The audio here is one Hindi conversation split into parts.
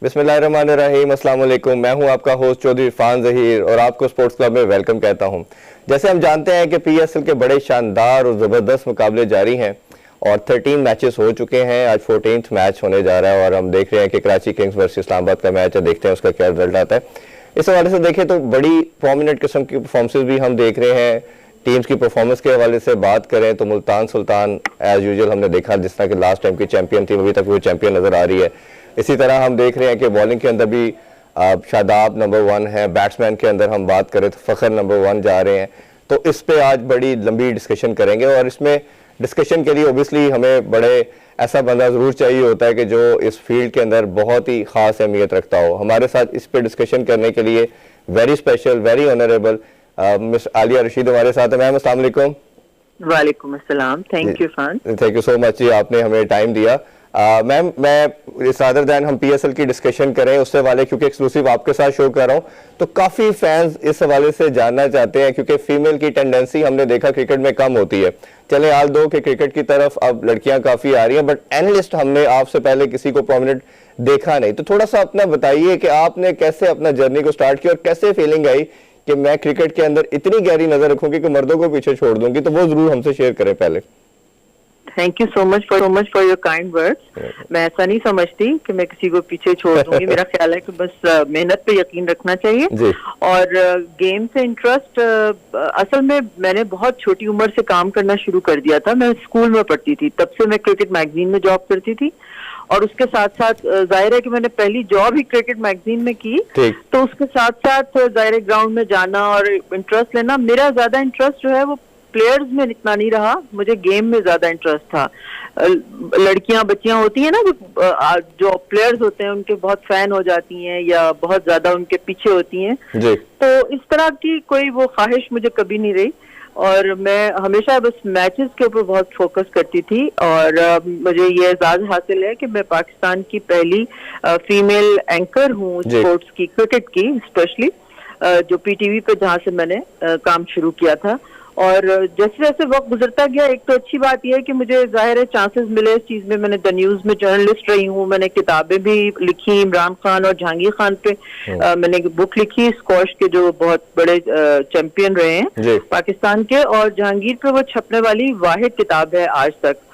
बिस्मिल्लाहिर्रहमानिर्रहीम, अस्सलाम वालेकुम। मैं हूं आपका होस्ट चौधरी इरफान ज़हीर और आपको स्पोर्ट्स क्लब में वेलकम कहता हूं। जैसे हम जानते हैं कि पीएसएल के बड़े शानदार और ज़बरदस्त मुकाबले जारी हैं और 13 मैचेस हो चुके हैं। आज 14th मैच होने जा रहा है और हम देख रहे हैं कि कराची किंग्स वर्सेस इस्लामाबाद का मैच है। देखते हैं उसका क्या रिजल्ट आता है। इस हवाले से देखें तो बड़ी प्रोमिनेंट किस्म की परफॉर्मेंसेस भी हम देख रहे हैं। टीम्स की परफॉर्मेंस के हवाले से बात करें तो मुल्तान सुल्तान एज यूजुअल हमने देखा, जिस तरह की लास्ट टाइम की चैंपियन थी, अभी तक वो चैंपियन नजर आ रही है। इसी तरह हम देख रहे हैं कि बॉलिंग के अंदर भी शादाब नंबर 1 है। बैट्समैन के अंदर हम बात करें तो फ़खर नंबर 1 जा रहे हैं। तो इस पे आज बड़ी लंबी डिस्कशन करेंगे और इसमें डिस्कशन के लिए ओबियसली हमें बड़े ऐसा बंदा ज़रूर चाहिए होता है कि जो इस फील्ड के अंदर बहुत ही ख़ास अहमियत रखता हो। हमारे साथ इस पे डिस्कशन करने के लिए very special, very honourable miss Aliya Rashid हमारे साथ है। मैम अस्सलाम वालेकुम। वालेकुम अस्सलाम। Thank you fan. Thank you so much जी, आपने हमें टाइम दिया। मैम, मैं रादर दैन हम पीएसएल की डिस्कशन करें उससे वाले, क्योंकि एक्सक्लूसिव आपके साथ शो कर रहा हूं, तो काफ़ी फैंस इस हवाले से जानना चाहते हैं क्योंकि फीमेल की टेंडेंसी हमने देखा क्रिकेट में कम होती है। चले हाल दो कि क्रिकेट की तरफ अब लड़कियां काफ़ी आ रही हैं, बट एनालिस्ट हमने आपसे पहले किसी को प्रोमिनेंट देखा नहीं। तो थोड़ा सा अपना बताइए कि आपने कैसे अपना जर्नी को स्टार्ट किया और कैसे फीलिंग आई कि मैं क्रिकेट के अंदर इतनी गहरी नजर रखूंगी कि मर्दों को पीछे छोड़ दूंगी। तो वो जरूर हमसे शेयर करें पहले। Thank you so much for your kind words. मैं ऐसा नहीं समझती कि मैं किसी को पीछे छोड़ दूंगी। मेरा ख्याल है कि बस मेहनत पे यकीन रखना चाहिए और गेम से इंटरेस्ट असल में मैंने बहुत छोटी उम्र से काम करना शुरू कर दिया था। मैं स्कूल में पढ़ती थी, तब से मैं क्रिकेट मैगजीन में जॉब करती थी और उसके साथ साथ जाहिर है कि मैंने पहली जॉब ही क्रिकेट मैगजीन में की, तो उसके साथ साथ जाहिर है ग्राउंड में जाना और इंटरेस्ट लेना। मेरा ज्यादा इंटरेस्ट जो है वो प्लेयर्स में इतना नहीं रहा, मुझे गेम में ज्यादा इंटरेस्ट था। लड़कियां बच्चियां होती हैं ना जो प्लेयर्स होते हैं, उनके बहुत फैन हो जाती हैं या बहुत ज्यादा उनके पीछे होती हैं, तो इस तरह की कोई वो ख्वाहिश मुझे कभी नहीं रही और मैं हमेशा बस मैचेस के ऊपर बहुत फोकस करती थी। और मुझे ये एजाज हासिल है कि मैं पाकिस्तान की पहली फीमेल एंकर हूँ स्पोर्ट्स की, क्रिकेट की स्पेशली, जो पीटीवी पे जहाँ से मैंने काम शुरू किया था। और जैसे जैसे वक्त गुजरता गया, एक तो अच्छी बात यह है कि मुझे जाहिर है चांसेस मिले इस चीज में। मैंने द न्यूज में जर्नलिस्ट रही हूँ, मैंने किताबें भी लिखी इमरान खान और जहांगीर खान पे। मैंने बुक लिखी स्क्वॉश के, जो बहुत बड़े चैंपियन रहे हैं पाकिस्तान के, और जहांगीर पे वो छपने वाली वाहिद किताब है आज तक।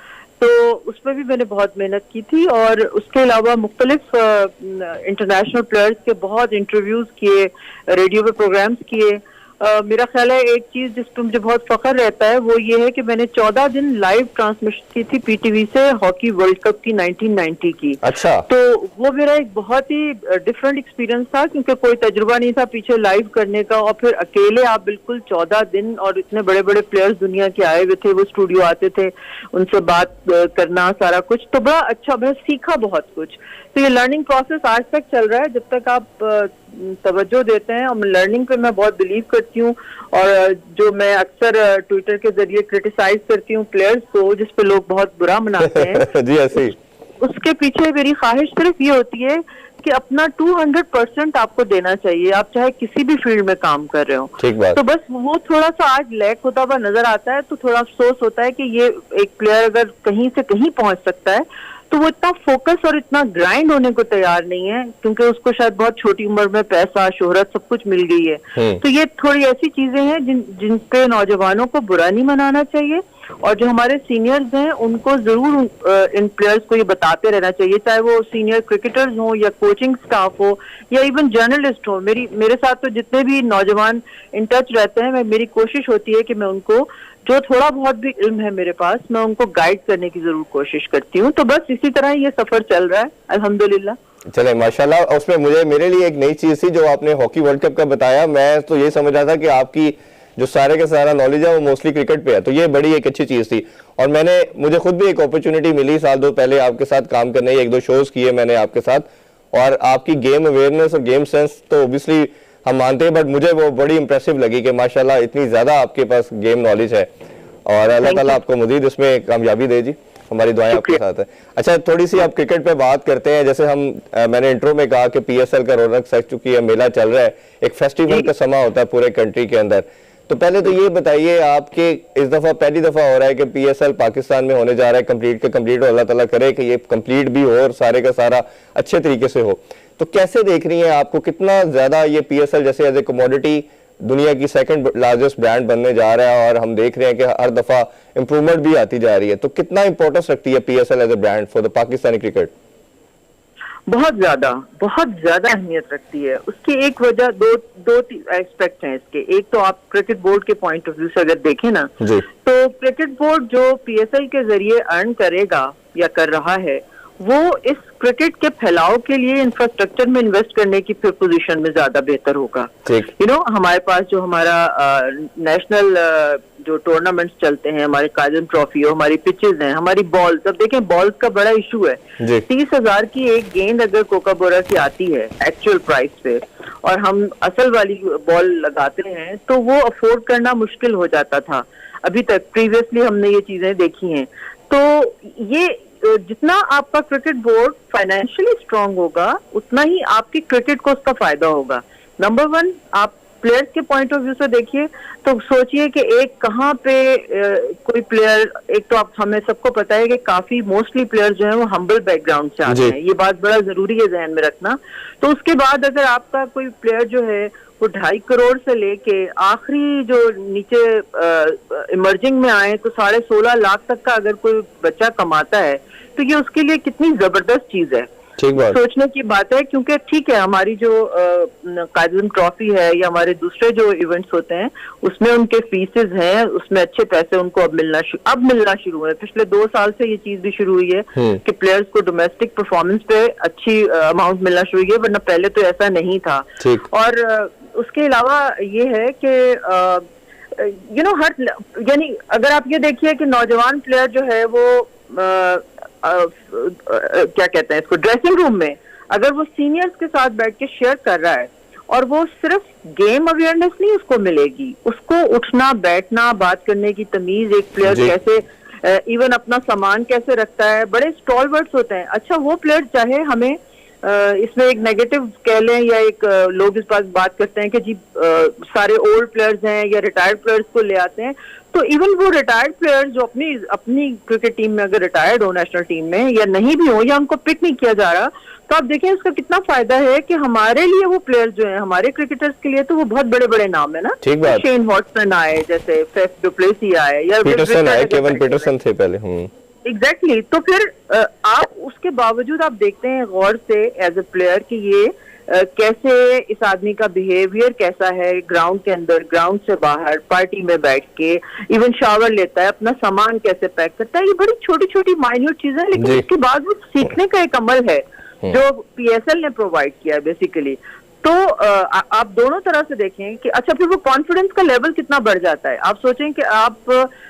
तो उस पर भी मैंने बहुत मेहनत की थी और उसके अलावा मुख्तलिफ इंटरनेशनल प्लेयर्स के बहुत इंटरव्यूज किए, रेडियो पे प्रोग्राम्स किए। मेरा ख्याल है एक चीज जिस पर मुझे बहुत फख्र रहता है वो ये है कि मैंने 14 दिन लाइव ट्रांसमिशन की थी पीटीवी से हॉकी वर्ल्ड कप की 1990 की। अच्छा। तो वो मेरा एक बहुत ही डिफरेंट एक्सपीरियंस था क्योंकि कोई तजुर्बा नहीं था पीछे लाइव करने का, और फिर अकेले आप बिल्कुल 14 दिन, और इतने बड़े बड़े प्लेयर्स दुनिया के आए हुए थे, वो स्टूडियो आते थे, उनसे बात करना सारा कुछ, तो बड़ा अच्छा, मैं सीखा बहुत कुछ। तो ये लर्निंग प्रोसेस आज तक चल रहा है, जब तक आप तवज्जो देते हैं। और लर्निंग पे मैं बहुत बिलीव करती हूँ और जो मैं अक्सर ट्विटर के जरिए क्रिटिसाइज करती हूँ प्लेयर्स को, जिस पे लोग बहुत बुरा मनाते हैं जी ऐसे उसके पीछे मेरी ख्वाहिश सिर्फ ये होती है कि अपना 200% आपको देना चाहिए, आप चाहे किसी भी फील्ड में काम कर रहे हो। ठीक बात। तो बस वो थोड़ा सा आज लैक होता हुआ नजर आता है, तो थोड़ा अफसोस होता है कि ये एक प्लेयर अगर कहीं से कहीं पहुंच सकता है तो वो इतना फोकस और इतना ग्राइंड होने को तैयार नहीं है, क्योंकि उसको शायद बहुत छोटी उम्र में पैसा, शोहरत सब कुछ मिल गई है। तो ये थोड़ी ऐसी चीजें हैं जिन पे नौजवानों को बुरा नहीं मनाना चाहिए, और जो हमारे सीनियर्स हैं उनको जरूर इन प्लेयर्स को ये बताते रहना चाहिए, चाहे वो सीनियर क्रिकेटर्स हो या कोचिंग स्टाफ हो या इवन जर्नलिस्ट हो। मेरे साथ तो जितने भी नौजवान इन टच रहते हैं, मेरी कोशिश होती है कि मैं उनको, जो थोड़ा बहुत भी इल्म है मेरे पास, मैं उनको गाइड करने की जरूर कोशिश करती हूँ। तो बस इसी तरह ये सफर चल रहा है अल्हम्दुलिल्लाह। चले माशाल्लाह। उसमें मेरे लिए एक नई चीज थी जो आपने हॉकी वर्ल्ड कप का बताया। मैं तो ये समझ रहा था कि आपकी जो सारे का सारा नॉलेज है वो मोस्टली क्रिकेट पे है, तो ये बड़ी एक अच्छी चीज थी। और मुझे खुद भी एक अपॉर्चुनिटी मिली साल 2 पहले आपके साथ काम करने, 1-2 शोज किए मैंने आपके साथ, और आपकी गेम अवेयरनेस और गेम सेंस तो ओबियसली हम मानते हैं, बट मुझे वो बड़ी इंप्रेसिव लगी कि माशाल्लाह इतनी ज्यादा आपके पास गेम नॉलेज है और अल्लाह ताला आपको मजीद उसमें कामयाबी दे जी। हमारी दुआएं आपके साथ है। अच्छा, थोड़ी सी आप क्रिकेट पे बात करते हैं। जैसे मैंने इंट्रो में कहा कि पीएसएल का रौनक सच चुकी है, मेला चल रहा है, एक फेस्टिवल का समा होता है पूरे कंट्री के अंदर। तो पहले तो ये बताइए, आपके इस दफा पहली दफा हो रहा है कि पीएसएल पाकिस्तान में होने जा रहा है, कंप्लीट हो, अल्लाह ताला करे कि ये कंप्लीट भी हो और सारे का सारा अच्छे तरीके से हो। तो कैसे देख रही हैं आपको, कितना ज्यादा ये पीएसएल जैसे एज ए कमोडिटी दुनिया की सेकंड लार्जेस्ट ब्रांड बनने जा रहा है और हम देख रहे हैं कि हर दफा इंप्रूवमेंट भी आती जा रही है, तो कितना इंपॉर्टेंस रखती है PSL as a brand for the Pakistani cricket? बहुत ज्यादा अहमियत रखती है। उसकी एक वजह दो एस्पेक्ट हैं इसके। एक तो आप क्रिकेट बोर्ड के पॉइंट ऑफ व्यू से अगर देखें ना, तो क्रिकेट बोर्ड जो पीएसएल के जरिए अर्न करेगा या कर रहा है, वो इस क्रिकेट के फैलाव के लिए इंफ्रास्ट्रक्चर में इन्वेस्ट करने की फिर पोजीशन में ज्यादा बेहतर होगा। हमारे पास जो हमारा नेशनल जो टूर्नामेंट्स चलते हैं, हमारे काजन ट्रॉफी हो, हमारी पिचेस हैं, हमारी बॉल्स, अब देखें बॉल्स का बड़ा इशू है। 30,000 की एक गेंद अगर कोकाबोरा की आती है एक्चुअल प्राइस पे और हम असल वाली बॉल लगाते हैं तो वो अफोर्ड करना मुश्किल हो जाता था अभी तक। प्रीवियसली हमने ये चीजें देखी हैं। तो ये जितना आपका क्रिकेट बोर्ड फाइनेंशियली स्ट्रांग होगा उतना ही आपकी क्रिकेट को उसका फायदा होगा। नंबर वन, आप प्लेयर्स के पॉइंट ऑफ व्यू से देखिए तो सोचिए कि एक कहाँ पे कोई प्लेयर, एक तो आप हमें सबको पता है कि काफी मोस्टली प्लेयर जो है वो हम्बल बैकग्राउंड से आते हैं, ये बात बड़ा जरूरी है जहन में रखना। तो उसके बाद अगर आपका कोई प्लेयर जो है वो 2.5 करोड़ से लेके आखिरी जो नीचे इमर्जिंग में आए तो 16.5 लाख तक का अगर कोई बच्चा कमाता है तो ये उसके लिए कितनी जबरदस्त चीज है, सोचने की बात है। क्योंकि ठीक है, हमारी जो काजन ट्रॉफी है या हमारे दूसरे जो इवेंट्स होते हैं उसमें उनके फीसेस हैं, उसमें अच्छे पैसे उनको अब मिलना शुरू हुए। पिछले 2 साल से ये चीज भी शुरू हुई है कि प्लेयर्स को डोमेस्टिक परफॉर्मेंस पे अच्छी अमाउंट मिलना शुरू हुई है, वरना पहले तो ऐसा नहीं था। और उसके अलावा ये है कि यानी अगर आप ये देखिए कि नौजवान प्लेयर जो है वो क्या कहते हैं इसको, ड्रेसिंग रूम में अगर वो सीनियर्स के साथ बैठ के शेयर कर रहा है और वो सिर्फ गेम अवेयरनेस नहीं उसको मिलेगी, उसको उठना बैठना बात करने की तमीज, एक प्लेयर कैसे इवन अपना सामान कैसे रखता है, बड़े स्टॉलवर्ड्स होते हैं। अच्छा, वो प्लेयर चाहे हमें इसमें एक नेगेटिव कह लें या एक लोग इस बात करते हैं कि जी सारे ओल्ड प्लेयर्स हैं या रिटायर्ड प्लेयर्स को ले आते हैं, तो इवन वो रिटायर्ड प्लेयर्स जो अपनी क्रिकेट टीम में अगर रिटायर्ड हो नेशनल टीम में या नहीं भी हो या उनको पिक नहीं किया जा रहा, तो आप देखें इसका कितना फायदा है कि हमारे लिए वो प्लेयर्स जो हैं, हमारे क्रिकेटर्स के लिए तो वो बहुत बड़े बड़े नाम है ना। शेन वॉटसन आए, जैसे फेफ डुप्लेसी आए या पीटरसन आए, केविन पीटरसन थे पहले। एग्जैक्टली। तो फिर आप उसके बावजूद आप देखते हैं गौर से एज ए प्लेयर कि ये कैसे इस आदमी का बिहेवियर कैसा है ग्राउंड के अंदर, ग्राउंड से बाहर, पार्टी में बैठ के, इवन शावर लेता है, अपना सामान कैसे पैक करता है, ये बड़ी छोटी छोटी माइन्यूट चीजें हैं, लेकिन उसके बाद वो सीखने का एक अमल है जो पीएसएल ने प्रोवाइड किया है बेसिकली। तो आप दोनों तरह से देखें कि अच्छा फिर वो कॉन्फिडेंस का लेवल कितना बढ़ जाता है। आप सोचें कि आप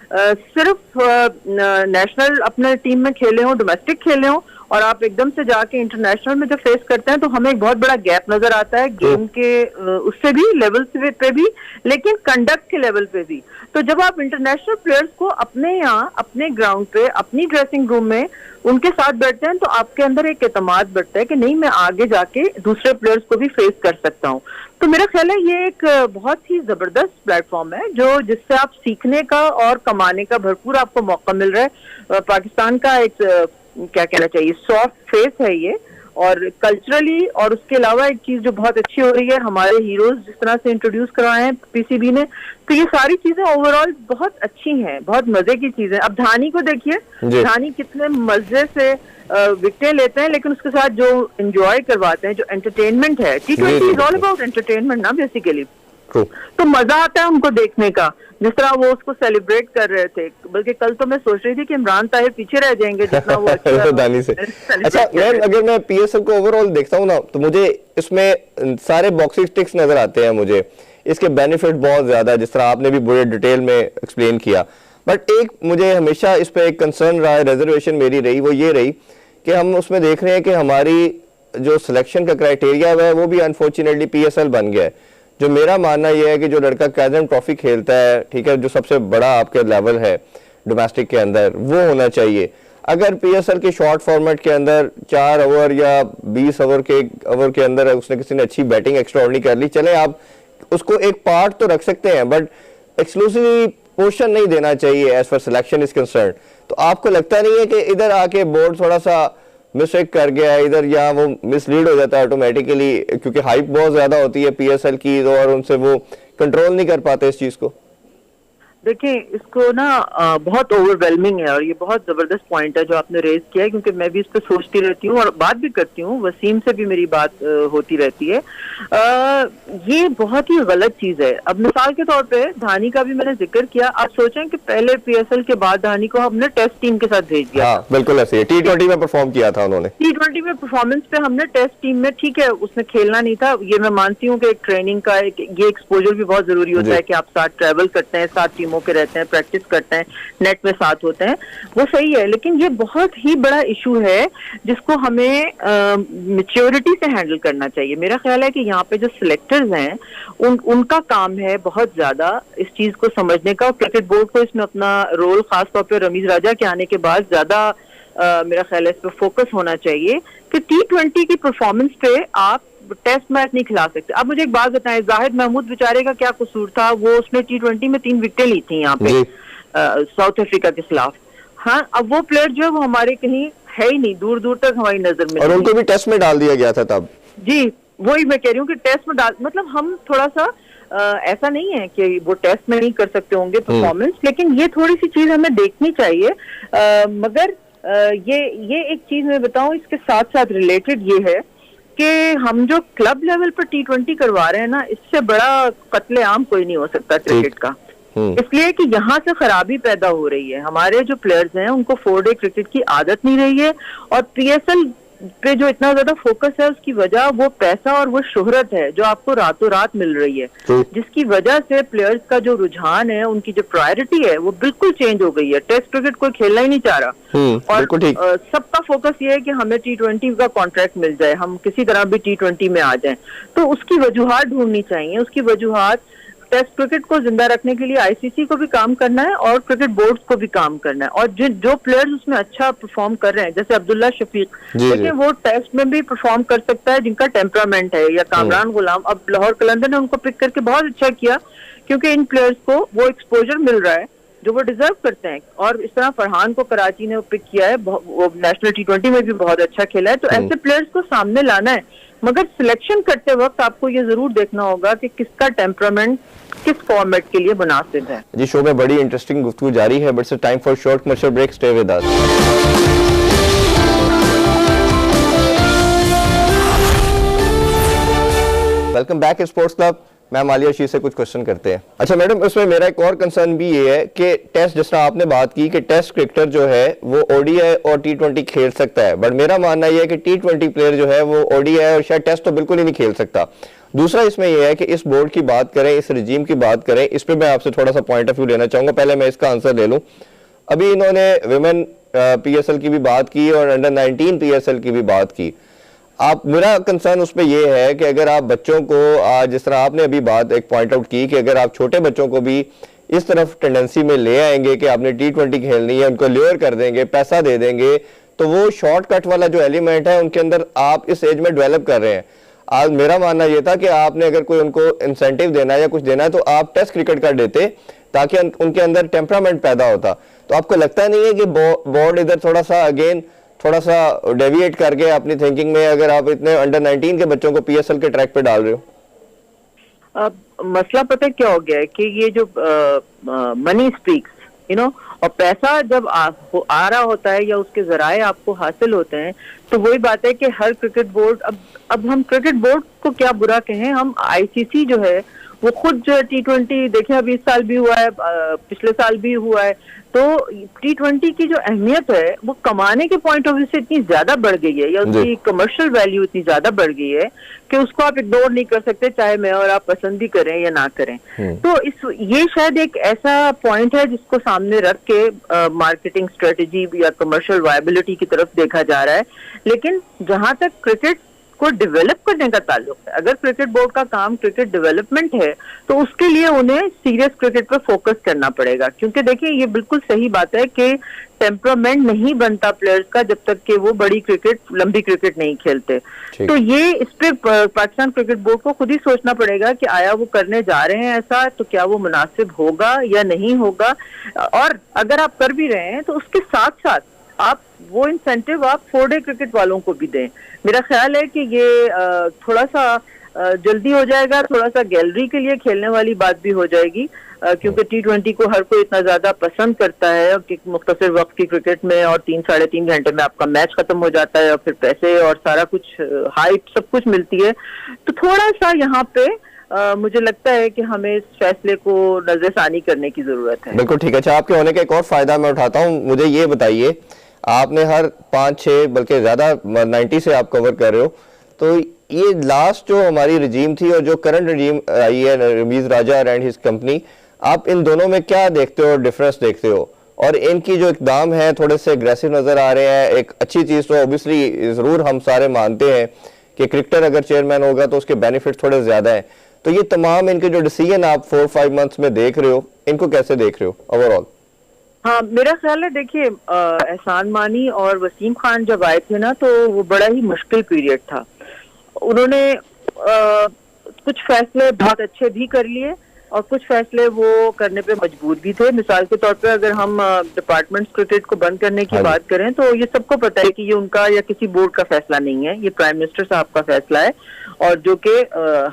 सिर्फ नेशनल अपने टीम में खेले हो, डोमेस्टिक खेले हो, और आप एकदम से जाके इंटरनेशनल में जब फेस करते हैं तो हमें एक बहुत बड़ा गैप नजर आता है गेम के उससे भी लेवल पे भी, लेकिन कंडक्ट के लेवल पे भी। तो जब आप इंटरनेशनल प्लेयर्स को अपने यहाँ अपने ग्राउंड पे अपनी ड्रेसिंग रूम में उनके साथ बैठते हैं तो आपके अंदर एक एतमाद बढ़ता है कि नहीं, मैं आगे जाके दूसरे प्लेयर्स को भी फेस कर सकता हूँ। तो मेरा ख्याल है ये एक बहुत ही जबरदस्त प्लेटफॉर्म है जो जिससे आप सीखने का और कमाने का भरपूर आपको मौका मिल रहा है। पाकिस्तान का एक क्या कहना चाहिए सॉफ्ट फेस है ये, और कल्चरली, और उसके अलावा एक चीज जो बहुत अच्छी हो रही है, हमारे हीरोज जिस तरह से इंट्रोड्यूस करवाए हैं पीसीबी ने, तो ये सारी चीजें ओवरऑल बहुत अच्छी हैं, बहुत मजे की चीजें। अब धानी को देखिए, धानी कितने मजे से विकेटें लेते हैं, लेकिन उसके साथ जो एंजॉय करवाते हैं, जो एंटरटेनमेंट है, T20 is all about entertainment ना बेसिकली। तो मजा आता है उनको देखने का, जिस तरह वो उसको सेलिब्रेट कर रहे थे। बल्कि कल तो मैं सोच रही थी कि इमरान ताहिर पीछे रह जाएंगे जितना वो दानी से। अच्छा मैम, अगर मैं पीएसएल को ओवरऑल देखता हूँ ना तो मुझे इसमें सारे बॉक्सिंग टिक्स नजर आते हैं, मुझे इसके बेनिफिट बहुत ज्यादा, जिस तरह आपने भी बड़े डिटेल में एक्सप्लेन किया। बट एक मुझे हमेशा इस पे एक कंसर्न रहा है, रिजर्वेशन मेरी रही, वो ये रही कि हम उसमें देख रहे हैं कि हमारी जो सिलेक्शन का क्राइटेरिया है वो भी अनफॉर्चुनेटली पीएसएल बन गया है। जो मेरा मानना यह है कि जो लड़का काजन ट्रॉफी खेलता है, ठीक है, जो सबसे बड़ा आपके लेवल है डोमेस्टिक के अंदर, वो होना चाहिए। अगर पीएसएल के शॉर्ट फॉर्मेट के अंदर 4 ओवर या 20 ओवर के अंदर उसने किसी ने अच्छी बैटिंग एक्स्ट्राऑर्डिनरी कर ली, चले आप उसको एक पार्ट तो रख सकते हैं, बट एक्सक्लूसिवली पोर्शन नहीं देना चाहिए as for selection is concern. तो आपको लगता नहीं है कि इधर आके बोर्ड थोड़ा सा मिस्टेक कर गया इधर, या वो मिसलीड हो जाता है ऑटोमेटिकली, क्योंकि हाइप बहुत ज्यादा होती है पीएसएल की, और उनसे वो कंट्रोल नहीं कर पाते इस चीज को? देखिए, इसको ना बहुत ओवरवेलमिंग है, और ये बहुत जबरदस्त पॉइंट है जो आपने रेज किया है, क्योंकि मैं भी इस पर सोचती रहती हूँ और बात भी करती हूँ, वसीम से भी मेरी बात होती रहती है। ये बहुत ही गलत चीज है। अब मिसाल के तौर पे धानी का भी मैंने जिक्र किया। आप सोचें कि पहले पीएसएल के बाद धानी को हमने टेस्ट टीम के साथ भेज दिया। हाँ, बिल्कुल ऐसे T20 में परफॉर्म किया था उन्होंने। T20 में परफॉर्मेंस पे हमने टेस्ट टीम में, ठीक है उसने खेलना नहीं था, ये मैं मानती हूँ कि एक ट्रेनिंग का ये एक्सपोजर भी बहुत जरूरी होता है कि आप साथ ट्रेवल करते हैं, साथ टीमों के रहते हैं, प्रैक्टिस करते हैं, नेट में साथ होते हैं, वो सही है। लेकिन ये बहुत ही बड़ा इशू है जिसको हमें मैच्योरिटी से हैंडल करना चाहिए। मेरा ख्याल है कि यहाँ पे जो सिलेक्टर्स हैं उनका काम है बहुत ज्यादा इस चीज को समझने का, और क्रिकेट बोर्ड को इसमें अपना रोल, खासतौर पर रमीज राजा के आने के बाद ज्यादा मेरा ख्याल है इस पर फोकस होना चाहिए कि T20 की परफॉर्मेंस पे आप टेस्ट मैच नहीं खिला सकते। अब मुझे एक बात बताएं, जाहिद महमूद बेचारे का क्या कसूर था? वो उसने T20 में 3 विकेटें ली थी यहाँ पे साउथ अफ्रीका के खिलाफ। हाँ, अब वो प्लेयर जो है वो हमारे कहीं है ही नहीं, दूर दूर तक हमारी नजर में, और उनको भी टेस्ट में डाल दिया गया था तब। जी, वही मैं कह रही हूँ कि टेस्ट में डाल, मतलब हम थोड़ा सा ऐसा नहीं है कि वो टेस्ट में नहीं कर सकते होंगे परफॉर्मेंस, लेकिन ये थोड़ी सी चीज हमें देखनी चाहिए। मगर ये एक चीज मैं बताऊं, इसके साथ साथ रिलेटेड ये है कि हम जो क्लब लेवल पर T20 करवा रहे हैं ना, इससे बड़ा कत्लेआम कोई नहीं हो सकता क्रिकेट का। इसलिए कि यहाँ से खराबी पैदा हो रही है। हमारे जो प्लेयर्स हैं उनको 4 डे क्रिकेट की आदत नहीं रही है, और पीएसएल पे जो इतना ज्यादा फोकस है उसकी वजह वो पैसा और वो शोहरत है जो आपको रातों रात मिल रही है, जिसकी वजह से प्लेयर्स का जो रुझान है, उनकी जो प्रायोरिटी है वो बिल्कुल चेंज हो गई है। टेस्ट क्रिकेट कोई खेलना ही नहीं चाह रहा, और सबका फोकस ये है कि हमें T20 का कॉन्ट्रैक्ट मिल जाए, हम किसी तरह भी T20 में आ जाएं। तो उसकी वजूहात ढूंढनी चाहिए। उसकी वजूहात टेस्ट क्रिकेट को जिंदा रखने के लिए आईसीसी को भी काम करना है और क्रिकेट बोर्ड को भी काम करना है, और जो प्लेयर्स उसमें अच्छा परफॉर्म कर रहे हैं, जैसे अब्दुल्ला शफीक, देखिए वो टेस्ट में भी परफॉर्म कर सकता है जिनका टेम्परामेंट है, या कामरान गुलाम। अब लाहौर कलंदर ने उनको पिक करके बहुत अच्छा किया, क्योंकि इन प्लेयर्स को वो एक्सपोजर मिल रहा है जो वो डिजर्व करते हैं। और इस तरह फरहान को कराची ने पिक किया है, वो नेशनल T20 में भी बहुत अच्छा खेला है। तो ऐसे प्लेयर्स को सामने लाना है, मगर सिलेक्शन करते वक्त आपको ये जरूर देखना होगा कि किसका टेम्परामेंट किस फॉर्मेट के लिए मुनासिब है। जी, शो में बड़ी इंटरेस्टिंग गुफ्तगू जारी है, but time for short commercial break, stay with us. Welcome back sports club. Ma'am Aliya शी से कुछ क्वेश्चन करते हैं। अच्छा मैडम, इसमें मेरा एक और कंसर्न भी ये है कि टेस्ट, जिस तरह आपने बात की कि टेस्ट क्रिकेटर जो है वो ODI और T20 खेल सकता है, बट मेरा मानना यह है कि T20 प्लेयर जो है वो ODI और शायद टेस्ट तो बिल्कुल ही नहीं खेल सकता। दूसरा इसमें यह है कि इस बोर्ड की बात करें, इस रिजीम की बात करें, इस पर मैं आपसे थोड़ा सा पॉइंट ऑफ व्यू लेना चाहूंगा। पहले मैं इसका आंसर ले लूं। अभी इन्होंने विमेन PSL की भी बात की और अंडर 19 PSL की भी बात की। मेरा कंसर्न उस पर यह है कि अगर आप बच्चों को, जिस तरह आपने अभी बात एक पॉइंट आउट की कि अगर आप छोटे बच्चों को भी इस तरफ टेंडेंसी में ले आएंगे कि आपने T20 खेलनी है, उनको ल्योर कर देंगे, पैसा दे देंगे, तो वो शॉर्टकट वाला जो एलिमेंट है उनके अंदर आप इस एज में डेवलप कर रहे हैं। आज मेरा मानना यह था कि आपने अगर कोई उनको इंसेंटिव देना है या कुछ देना है तो आप टेस्ट क्रिकेट का देते, ताकि उनके अंदर टेम्परामेंट पैदा होता। तो आपको लगता नहीं है कि बोर्ड इधर थोड़ा सा डेविएट करके अपनी थिंकिंग में, अगर आप इतने अंडर 19 के बच्चों को PSL के ट्रैक पे डाल रहे हो? मसला पता क्या हो गया है कि ये जो मनी स्पीक्स, और पैसा जब आ रहा होता है या उसके जराए आपको हासिल होते हैं, तो वही बात है कि हर क्रिकेट बोर्ड, अब हम क्रिकेट बोर्ड को क्या बुरा कहें, हम ICC जो है वो खुद जो है T20 देखें, अभी इस साल भी हुआ है, पिछले साल भी हुआ है, तो T20 की जो अहमियत है वो कमाने के पॉइंट ऑफ व्यू से इतनी ज्यादा बढ़ गई है, या उसकी कमर्शियल वैल्यू इतनी ज्यादा बढ़ गई है कि उसको आप इग्नोर नहीं कर सकते, चाहे मैं और आप पसंद भी करें या ना करें। तो ये शायद एक ऐसा पॉइंट है जिसको सामने रख के मार्केटिंग स्ट्रेटेजी या कमर्शियल वायबिलिटी की तरफ देखा जा रहा है। लेकिन जहां तक क्रिकेट को डेवलप करने का ताल्लुक है, अगर क्रिकेट बोर्ड का काम क्रिकेट डेवलपमेंट है, तो उसके लिए उन्हें सीरियस क्रिकेट पर फोकस करना पड़ेगा। क्योंकि देखिए, ये बिल्कुल सही बात है कि टेम्परामेंट नहीं बनता प्लेयर्स का जब तक कि वो बड़ी क्रिकेट, लंबी क्रिकेट नहीं खेलते। तो ये इस पे पाकिस्तान क्रिकेट बोर्ड को खुद ही सोचना पड़ेगा कि आया वो करने जा रहे हैं ऐसा, तो क्या वो मुनासिब होगा या नहीं होगा। और अगर आप कर भी रहे हैं तो उसके साथ साथ आप वो इंसेंटिव आप 4-डे क्रिकेट वालों को भी दें। मेरा ख्याल है कि ये थोड़ा सा जल्दी हो जाएगा, थोड़ा सा गैलरी के लिए खेलने वाली बात भी हो जाएगी, क्योंकि T20 को हर कोई इतना ज्यादा पसंद करता है कि मुख्तसर वक्त की क्रिकेट में और 3-3.5 घंटे में आपका मैच खत्म हो जाता है और फिर पैसे और सारा कुछ हाइप सब कुछ मिलती है। तो थोड़ा सा यहाँ पे मुझे लगता है कि हमें इस फैसले को नजरसानी करने की जरूरत है। बिल्कुल ठीक है। अच्छा, आपके होने का एक और फायदा मैं उठाता हूँ, मुझे ये बताइए, आपने हर 5-6 बल्कि ज्यादा 90 से आप कवर कर रहे हो, तो ये लास्ट जो हमारी रजीम थी और जो करंट रजीम आई है, रमीज राजा एंड हिज कंपनी, आप इन दोनों में क्या देखते हो, डिफरेंस देखते हो? और इनकी जो इकदाम है थोड़े से एग्रेसिव नजर आ रहे हैं। एक अच्छी चीज तो ऑब्वियसली जरूर हम सारे मानते हैं कि क्रिकेटर अगर चेयरमैन होगा तो उसके बेनिफिट थोड़े ज्यादा हैं। तो ये तमाम इनके जो डिसीजन आप 4-5 मंथ्स में देख रहे हो, इनको कैसे देख रहे हो ओवरऑल? हाँ, मेरा ख्याल है, देखिए एहसान मानी और वसीम खान जब आए थे ना, तो वो बड़ा ही मुश्किल पीरियड था। उन्होंने कुछ फैसले बहुत अच्छे भी कर लिए और कुछ फैसले वो करने पे मजबूर भी थे। मिसाल के तौर पे अगर हम डिपार्टमेंट क्रिकेट को बंद करने की बात करें, तो ये सबको पता है कि ये उनका या किसी बोर्ड का फैसला नहीं है, ये प्राइम मिनिस्टर साहब का फैसला है, और जो कि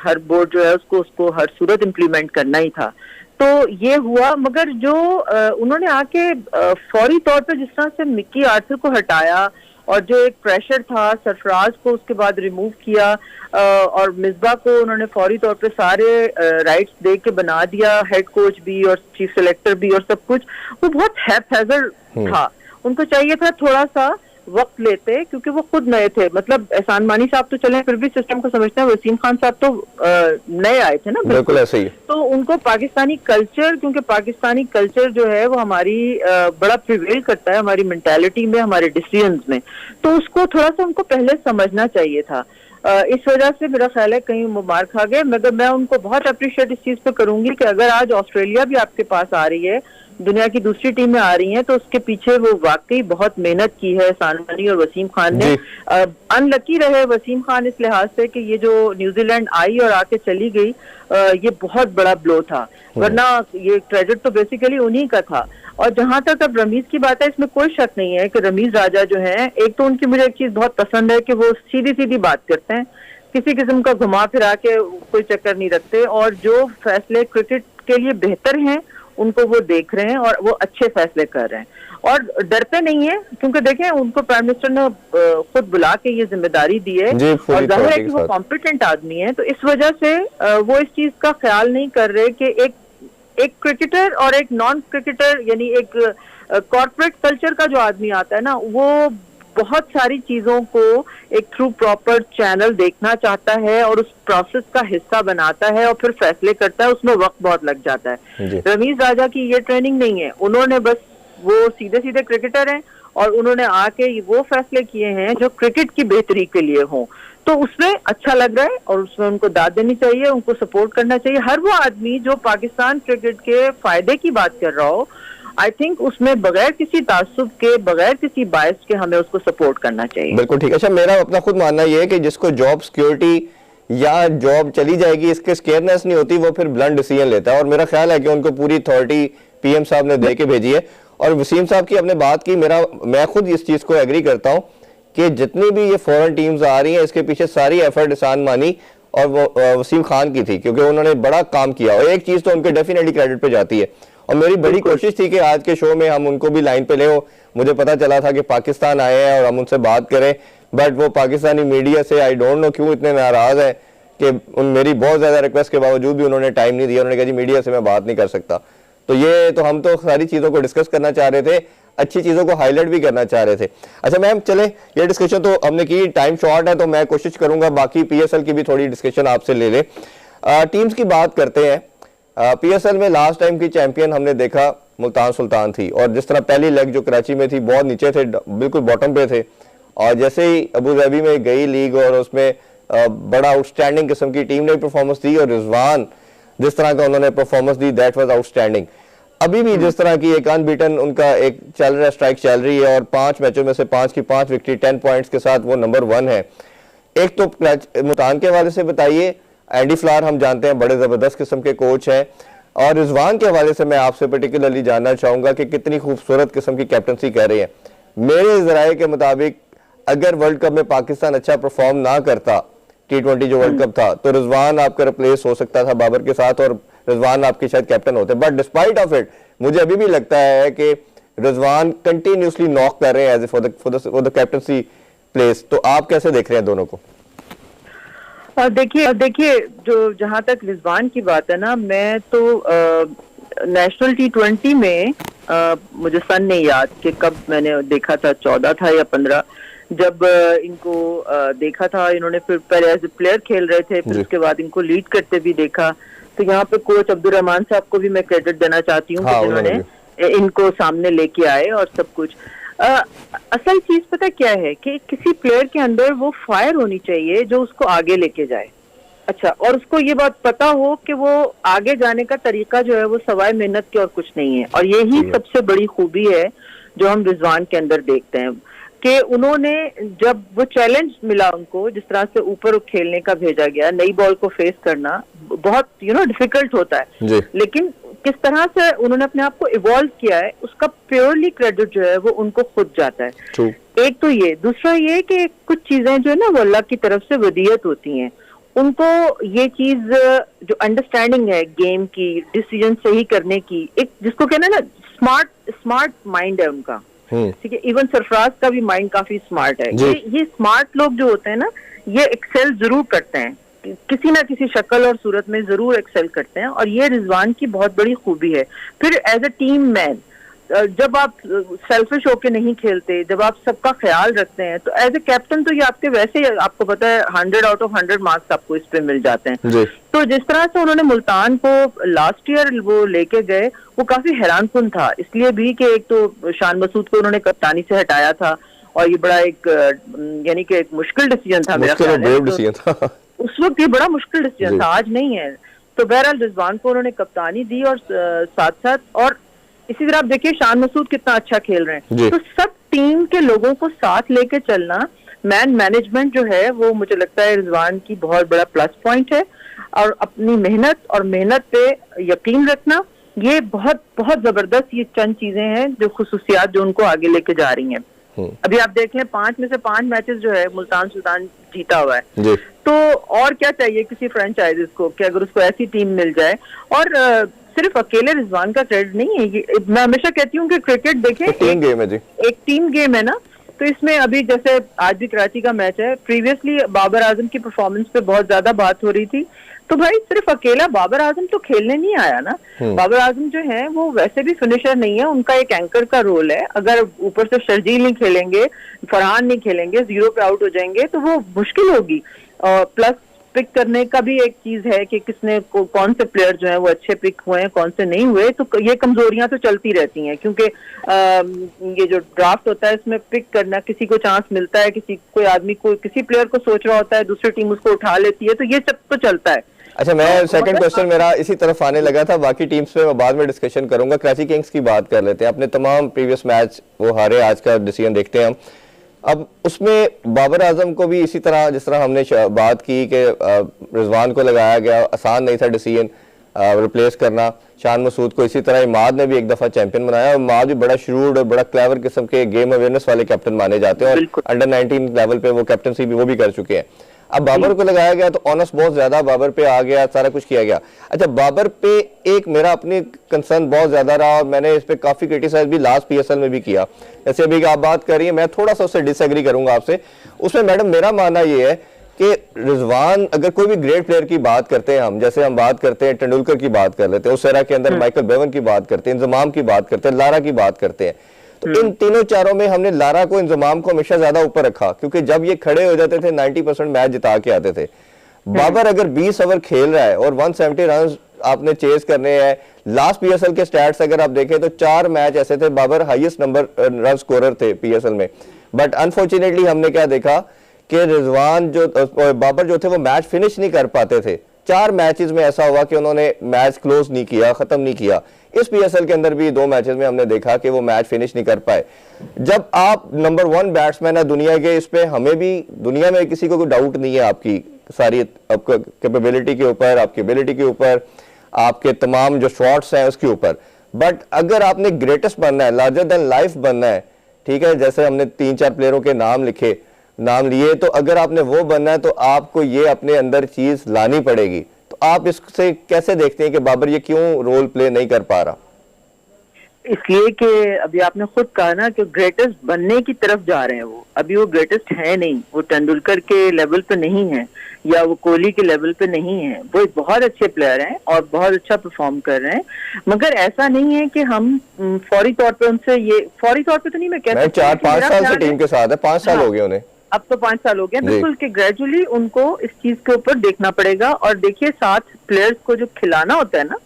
हर बोर्ड जो है उसको हर सूरत इम्प्लीमेंट करना ही था। तो ये हुआ, मगर जो उन्होंने आके फौरी तौर पे जिस तरह से मिक्की आर्थर को हटाया और जो एक प्रेशर था सरफराज को उसके बाद रिमूव किया, और मिसबा को उन्होंने फौरी तौर पे सारे राइट्स दे के बना दिया, हेड कोच भी और चीफ सेलेक्टर भी और सब कुछ, वो बहुत हैज़र्ड था। उनको चाहिए था थोड़ा सा वक्त लेते, क्योंकि वो खुद नए थे। मतलब एहसान मानी साहब तो चले फिर भी सिस्टम को समझते हैं, वसीम खान साहब तो नए आए थे ना, बिल्कुल ऐसे ही। तो उनको पाकिस्तानी कल्चर, क्योंकि पाकिस्तानी कल्चर जो है वो हमारी बड़ा प्रिवेल करता है हमारी मेंटालिटी में, हमारे डिसीजंस में, तो उसको थोड़ा सा उनको पहले समझना चाहिए था। इस वजह से मेरा ख्याल है कहीं वो मार खा गए। मगर मैं उनको बहुत अप्रिशिएट इस चीज पे करूंगी कि अगर आज ऑस्ट्रेलिया भी आपके पास आ रही है, दुनिया की दूसरी टीमें आ रही हैं, तो उसके पीछे वो वाकई बहुत मेहनत की है सानवानी और वसीम खान ने। अनलकी रहे वसीम खान इस लिहाज से कि ये जो न्यूजीलैंड आई और आके चली गई, ये बहुत बड़ा ब्लो था, वरना ये क्रेडिट तो बेसिकली उन्हीं का था। और जहां तक अब रमीज की बात है, इसमें कोई शक नहीं है कि रमीज राजा जो है, एक तो उनकी मुझे एक चीज बहुत पसंद है कि वो सीधी सीधी बात करते हैं, किसी किस्म का घुमा फिरा के कोई चक्कर नहीं रखते, और जो फैसले क्रिकेट के लिए बेहतर हैं उनको वो देख रहे हैं और वो अच्छे फैसले कर रहे हैं और डरते नहीं है। क्योंकि देखें, उनको प्राइम मिनिस्टर ने खुद बुला के ये जिम्मेदारी दी है और जाहिर है कि वो कॉम्पिटेंट आदमी है, तो इस वजह से वो इस चीज का ख्याल नहीं कर रहे कि एक क्रिकेटर और एक नॉन क्रिकेटर, यानी एक कॉर्पोरेट कल्चर का जो आदमी आता है ना, वो बहुत सारी चीजों को एक थ्रू प्रॉपर चैनल देखना चाहता है और उस प्रोसेस का हिस्सा बनाता है और फिर फैसले करता है, उसमें वक्त बहुत लग जाता है। रमीज राजा की ये ट्रेनिंग नहीं है, उन्होंने बस, वो सीधे सीधे क्रिकेटर हैं और उन्होंने आके वो फैसले किए हैं जो क्रिकेट की बेहतरी के लिए हों, तो उसमें अच्छा लग रहा है और उसमें उनको दाद देनी चाहिए, उनको सपोर्ट करना चाहिए। हर वो आदमी जो पाकिस्तान क्रिकेट के फायदे की बात कर रहा हो, आई थिंक उसमें बगैर किसी तासुब के, बगैर किसी बायस के हमें उसको सपोर्ट करना चाहिए। बिल्कुल ठीक है। अच्छा, मेरा अपना खुद मानना यह है कि जिसको जॉब सिक्योरिटी या जॉब चली जाएगी इसके स्केयरनेस नहीं होती, वो फिर ब्लंट डिसीजन लेता है, और मेरा ख्याल है कि उनको पूरी अथॉरिटी पीएम साहब ने दे के भेजी है। और वसीम साहब की आपने बात की, मैं खुद इस चीज को एग्री करता हूँ कि जितनी भी ये फॉरेन टीम्स आ रही हैं, इसके पीछे सारी एफर्ट एहसान मानी और वसीम खान की थी, क्योंकि उन्होंने बड़ा काम किया। और एक चीज तो उनके डेफिनेटली क्रेडिट पे जाती है, और मेरी बड़ी कोशिश थी कि आज के शो में हम उनको भी लाइन पे ले हो। मुझे पता चला था कि पाकिस्तान आए हैं और हम उनसे बात करें, बट वो पाकिस्तानी मीडिया से आई डोंट नो क्यों इतने नाराज है कि मेरी बहुत ज्यादा रिक्वेस्ट के बावजूद भी उन्होंने टाइम नहीं दिया। उन्होंने कहा जी मीडिया से मैं बात नहीं कर सकता। तो ये तो हम तो सारी चीजों को डिस्कस करना चाह रहे थे, अच्छी चीजों को हाईलाइट भी करना चाह रहे थे। अच्छा मैम, चले ये डिस्कशन तो हमने की, टाइम शॉर्ट है तो मैं कोशिश करूंगा बाकी पीएसएल की भी थोड़ी डिस्कशन आपसे ले ले। टीम्स की बात करते हैं। पीएसएल में लास्ट टाइम की चैंपियन हमने देखा मुल्तान सुल्तान थी, और जिस तरह पहली लेग जो कराची में थी बहुत नीचे थे, बिल्कुल बॉटम पे थे, और जैसे ही अबू धाबी में गई लीग और उसमें बड़ा आउटस्टैंडिंग किस्म की टीम ने परफॉर्मेंस दी, और रिजवान जिस तरह का उन्होंने performance the that was outstanding. अभी भी जिस तरह की एक अनबीटन उनका एक चल रहा स्ट्राइक चल रही है, और 5 मैचों में से 5 की 5 विक्ट्री 10 पॉइंट्स के साथ वो नंबर 1 है। एक तो मुल्तान के हवाले से बताइए, एंडी फ्लावर हम जानते हैं बड़े जबरदस्त किस्म के कोच हैं, और रिजवान के हवाले से मैं आपसे पर्टिकुलरली जानना चाहूंगा कि कितनी खूबसूरत किस्म की कैप्टनसी कर रही है। मेरे जराये के मुताबिक अगर वर्ल्ड कप में पाकिस्तान अच्छा परफॉर्म ना करता, T20 जो वर्ल्ड कप था, तो रिजवान आपका रिप्लेस हो सकता था बाबर के साथ और रिजवान आपके शायद कैप्टन होते। बट डिस्पाइट ऑफ इट मुझे अभी भी लगता है कि रिजवान कंटिन्यूसली नॉक कर रहे हैं as for the captaincy place. तो आप कैसे देख रहे हैं दोनों को? देखिए जो जहां तक रिजवान की बात है ना, मैं तो नेशनल T20 में मुझे सन नहीं याद कि कब मैंने देखा था, 14 था या 15, जब इनको देखा था, इन्होंने फिर पहले एज ए प्लेयर खेल रहे थे, फिर उसके बाद इनको लीड करते भी देखा। तो यहाँ पे कोच अब्दुल रहमान साहब को भी मैं क्रेडिट देना चाहती हूँ, हाँ, जिन्होंने इनको सामने लेके आए और सब कुछ। असल चीज पता क्या है कि किसी प्लेयर के अंदर वो फायर होनी चाहिए जो उसको आगे लेके जाए। अच्छा, और उसको ये बात पता हो कि वो आगे जाने का तरीका जो है वो सवाए मेहनत के और कुछ नहीं है। और यही सबसे बड़ी खूबी है जो हम रिजवान के अंदर देखते हैं कि उन्होंने जब वो चैलेंज मिला उनको, जिस तरह से ऊपर खेलने का भेजा गया, नई बॉल को फेस करना बहुत डिफिकल्ट होता है, लेकिन किस तरह से उन्होंने अपने आप को इवॉल्व किया है, उसका प्योरली क्रेडिट जो है वो उनको खुद जाता है। एक तो ये, दूसरा ये कि कुछ चीजें जो है ना वो अल्लाह की तरफ से वदियत होती हैं। उनको ये चीज जो अंडरस्टैंडिंग है गेम की, डिसीजन सही करने की, एक जिसको कहना है ना स्मार्ट माइंड है उनका, ठीक है। इवन सरफराज का भी माइंड काफी स्मार्ट है। ये स्मार्ट लोग जो होते हैं ना, ये एक्सेल जरूर करते हैं, किसी ना किसी शक्ल और सूरत में जरूर एक्सेल करते हैं, और ये रिजवान की बहुत बड़ी खूबी है। फिर एज ए टीम मैन, जब आप सेल्फिश होके नहीं खेलते, जब आप सबका ख्याल रखते हैं, तो एज ए कैप्टन तो ये आपके वैसे, आपको पता है 100 आउट ऑफ 100 मार्क्स आपको इस पे मिल जाते हैं। तो जिस तरह से उन्होंने मुल्तान को लास्ट ईयर वो लेके गए, वो काफी हैरानकुन था, इसलिए भी कि एक तो शान मसूद को उन्होंने कप्तानी से हटाया था, और ये बड़ा एक यानी कि एक मुश्किल डिसीजन था मेरा ख्याल है। उस वक्त ये बड़ा मुश्किल डिसीजन था, आज नहीं है। तो बहरहाल रिजवान को उन्होंने कप्तानी दी, और साथ साथ और इसी तरह आप देखिए शान मसूद कितना अच्छा खेल रहे हैं। तो सब टीम के लोगों को साथ लेके चलना, मैन मैनेजमेंट जो है वो मुझे लगता है रिजवान की बहुत बड़ा प्लस पॉइंट है। और अपनी मेहनत पे यकीन रखना, ये बहुत बहुत जबरदस्त ये चंद चीजें हैं जो खुसूसियात जो उनको आगे लेके जा रही हैं। अभी आप देख लें 5 में से 5 मैचेस जो है मुल्तान सुल्तान जीता हुआ है। तो और क्या चाहिए किसी फ्रेंचाइजीज को कि अगर उसको ऐसी टीम मिल जाए। और सिर्फ अकेले रिजवान का क्रेडिट नहीं है, मैं हमेशा कहती हूँ कि क्रिकेट देखें एक टीम गेम है ना। तो इसमें अभी जैसे आज भी कराची का मैच है, प्रीवियसली बाबर आजम की परफॉर्मेंस पे बहुत ज्यादा बात हो रही थी, तो भाई सिर्फ अकेला बाबर आजम तो खेलने नहीं आया ना। बाबर आजम जो है वो वैसे भी फिनिशर नहीं है, उनका एक एंकर का रोल है। अगर ऊपर से शर्जील नहीं खेलेंगे, फरहान नहीं खेलेंगे, 0 पे आउट हो जाएंगे तो वो मुश्किल होगी। प्लस पिक करने का भी एक चीज है कि किसने कौन से प्लेयर जो है वो अच्छे पिक हुए हैं, कौन से नहीं हुए। तो ये कमजोरियां तो चलती रहती हैं, क्योंकि ये जो ड्राफ्ट होता है इसमें पिक करना, किसी को चांस मिलता है, कोई आदमी को किसी प्लेयर को सोच रहा होता है, दूसरी टीम उसको उठा लेती है, तो ये सब तो चलता है। अच्छा, मैं सेकंड क्वेश्चन मेरा इसी तरफ आने लगा था, बाकी टीम्स पे मैं बाद में डिस्कशन करूंगा। कराची किंग्स की बात कर लेते हैं। अपने तमाम प्रीवियस मैच वो हारे, आज का डिसीजन देखते हैं हम। अब उसमें बाबर आजम को भी इसी तरह, जिस तरह हमने बात की कि रिजवान को लगाया गया, आसान नहीं था डिसीजन रिप्लेस करना। शान मसूद को इसी तरह इमाद ने भी एक दफा चैंपियन बनाया। इमाद भी बड़ा श्रूड और बड़ा क्लेवर किस्म के गेम अवेयरनेस वाले कैप्टन माने जाते हैं, और अंडर 19 लेवल पे वो कैप्टनसी भी वो भी कर चुके हैं। अब बाबर को लगाया गया तो ऑनस बहुत ज्यादा बाबर पे आ गया, सारा कुछ किया गया। अच्छा, बाबर पे एक मेरा अपनी कंसर्न बहुत ज्यादा रहा, और मैंने इस पे काफी क्रिटिसाइज भी लास्ट PSL में भी किया। जैसे अभी आप बात कर रही है, मैं थोड़ा सा उससे डिसएग्री करूंगा आपसे। उसमें मैडम मेरा मानना ये है कि रिजवान, अगर कोई भी ग्रेट प्लेयर की बात करते हैं हम, जैसे हम बात करते हैं तेंदुलकर की बात कर लेते हैं, उस एरा के अंदर माइकल बेवन की बात करते हैं, इंजमाम की बात करते हैं, लारा की बात करते हैं, तो इन तीनों चारों में हमने लारा को, इंजमाम को हमेशा ज्यादा ऊपर रखा, क्योंकि जब ये खड़े हो जाते थे 90% मैच जिता के आते थे। बाबर अगर 20 ओवर खेल रहा है और 170 रन आपने चेस करने हैं, लास्ट PSL के स्टैट्स अगर आप देखें तो 4 मैच ऐसे थे Babar highest number run scorer थे PSL में। बट अनफॉर्चुनेटली हमने क्या देखा कि रिजवान जो बाबर जो थे वो मैच फिनिश नहीं कर पाते थे। 4 मैचेस में ऐसा हुआ कि उन्होंने मैच क्लोज नहीं किया, खत्म नहीं किया। इस PSL के अंदर भी 2 मैचेस में हमने देखा कि वो मैच फिनिश नहीं कर पाए। जब आप नंबर 1 बैट्समैन है दुनिया के, इस पे हमें भी दुनिया में किसी को कोई डाउट नहीं है आपकी सारी आपका कैपेबिलिटी के ऊपर, आपकी एबिलिटी के ऊपर, आपके तमाम जो शॉट्स हैं उसके ऊपर। बट अगर आपने ग्रेटेस्ट बनना है, लार्जर देन लाइफ बनना है, ठीक है, जैसे हमने 3-4 प्लेयरों के नाम लिए, तो अगर आपने वो बनना है तो आपको ये अपने अंदर चीज लानी पड़ेगी। तो आप इससे कैसे देखते हैं कि बाबर ये क्यों रोल प्ले नहीं कर पा रहा? इसलिए कि अभी आपने खुद कहा ना कि ग्रेटेस्ट बनने की तरफ जा रहे हैं, वो अभी वो ग्रेटेस्ट है नहीं, वो तेंदुलकर के लेवल पे नहीं है या वो कोहली के लेवल पे नहीं है। वो एक बहुत अच्छे प्लेयर हैं और बहुत अच्छा परफॉर्म कर रहे हैं, मगर ऐसा नहीं है कि हम फौरी तौर पे उनसे, ये फौरी तौर पे तो नहीं मैं कहता, 4-5 साल से टीम के साथ है, 5 साल हो गए उन्हें, अब तो 5 साल हो गए बिल्कुल, कि ग्रेजुअली उनको इस चीज के ऊपर देखना पड़ेगा। और देखिए, साथ प्लेयर्स को जो खिलाना होता है ना,